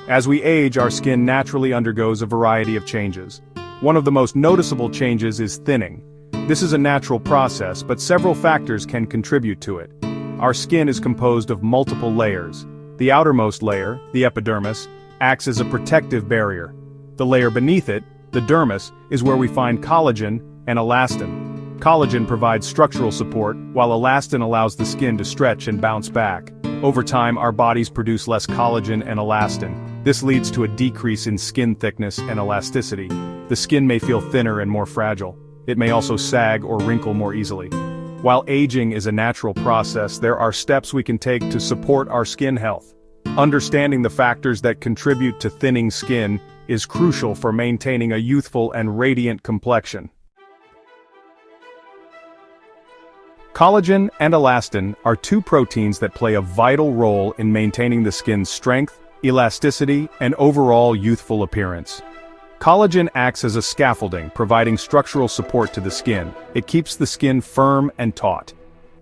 As we age, our skin naturally undergoes a variety of changes. One of the most noticeable changes is thinning. This is a natural process, but several factors can contribute to it. Our skin is composed of multiple layers. The outermost layer, the epidermis, acts as a protective barrier. The layer beneath it, the dermis, is where we find collagen and elastin. Collagen provides structural support, while elastin allows the skin to stretch and bounce back. Over time, our bodies produce less collagen and elastin. This leads to a decrease in skin thickness and elasticity. The skin may feel thinner and more fragile. It may also sag or wrinkle more easily. While aging is a natural process, there are steps we can take to support our skin health. Understanding the factors that contribute to thinning skin is crucial for maintaining a youthful and radiant complexion. Collagen and elastin are two proteins that play a vital role in maintaining the skin's strength, elasticity, and overall youthful appearance. Collagen acts as a scaffolding, providing structural support to the skin. It keeps the skin firm and taut.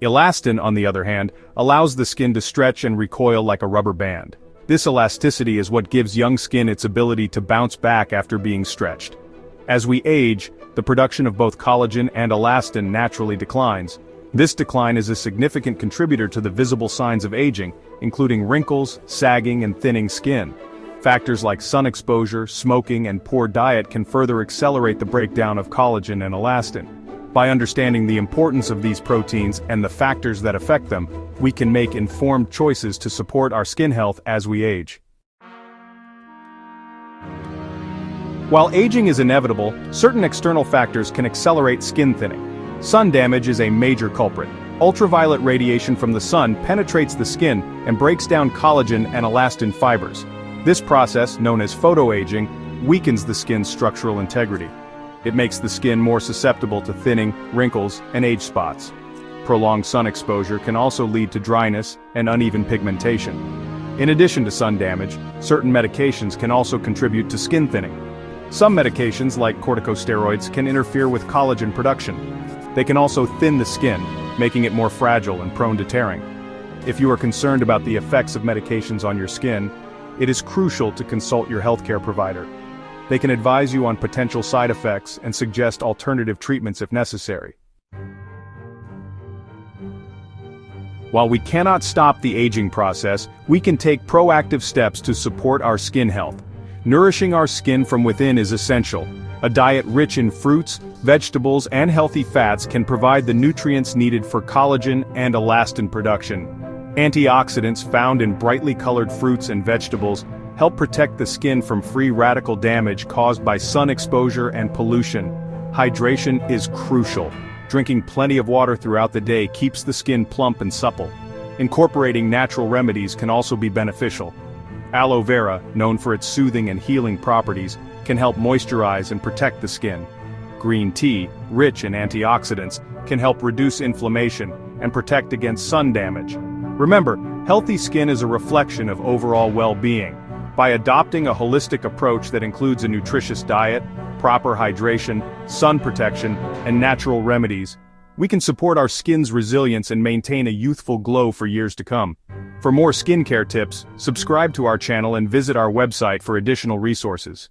Elastin, on the other hand, allows the skin to stretch and recoil like a rubber band. This elasticity is what gives young skin its ability to bounce back after being stretched. As we age, the production of both collagen and elastin naturally declines. This decline is a significant contributor to the visible signs of aging, including wrinkles, sagging, and thinning skin. Factors like sun exposure, smoking, and poor diet can further accelerate the breakdown of collagen and elastin. By understanding the importance of these proteins and the factors that affect them, we can make informed choices to support our skin health as we age. While aging is inevitable, certain external factors can accelerate skin thinning. Sun damage is a major culprit. Ultraviolet radiation from the sun penetrates the skin and breaks down collagen and elastin fibers. This process, known as photoaging, weakens the skin's structural integrity. It makes the skin more susceptible to thinning, wrinkles, and age spots. Prolonged sun exposure can also lead to dryness and uneven pigmentation. In addition to sun damage, certain medications can also contribute to skin thinning. Some medications, like corticosteroids, can interfere with collagen production. They can also thin the skin, making it more fragile and prone to tearing. If you are concerned about the effects of medications on your skin, it is crucial to consult your healthcare provider. They can advise you on potential side effects and suggest alternative treatments if necessary. While we cannot stop the aging process, we can take proactive steps to support our skin health. Nourishing our skin from within is essential. A diet rich in fruits, vegetables, and healthy fats can provide the nutrients needed for collagen and elastin production. Antioxidants found in brightly colored fruits and vegetables help protect the skin from free radical damage caused by sun exposure and pollution. Hydration is crucial. Drinking plenty of water throughout the day keeps the skin plump and supple. Incorporating natural remedies can also be beneficial. Aloe vera, known for its soothing and healing properties, can help moisturize and protect the skin. Green tea, rich in antioxidants, can help reduce inflammation and protect against sun damage. Remember, healthy skin is a reflection of overall well-being. By adopting a holistic approach that includes a nutritious diet, proper hydration, sun protection, and natural remedies, we can support our skin's resilience and maintain a youthful glow for years to come. For more skincare tips, subscribe to our channel and visit our website for additional resources.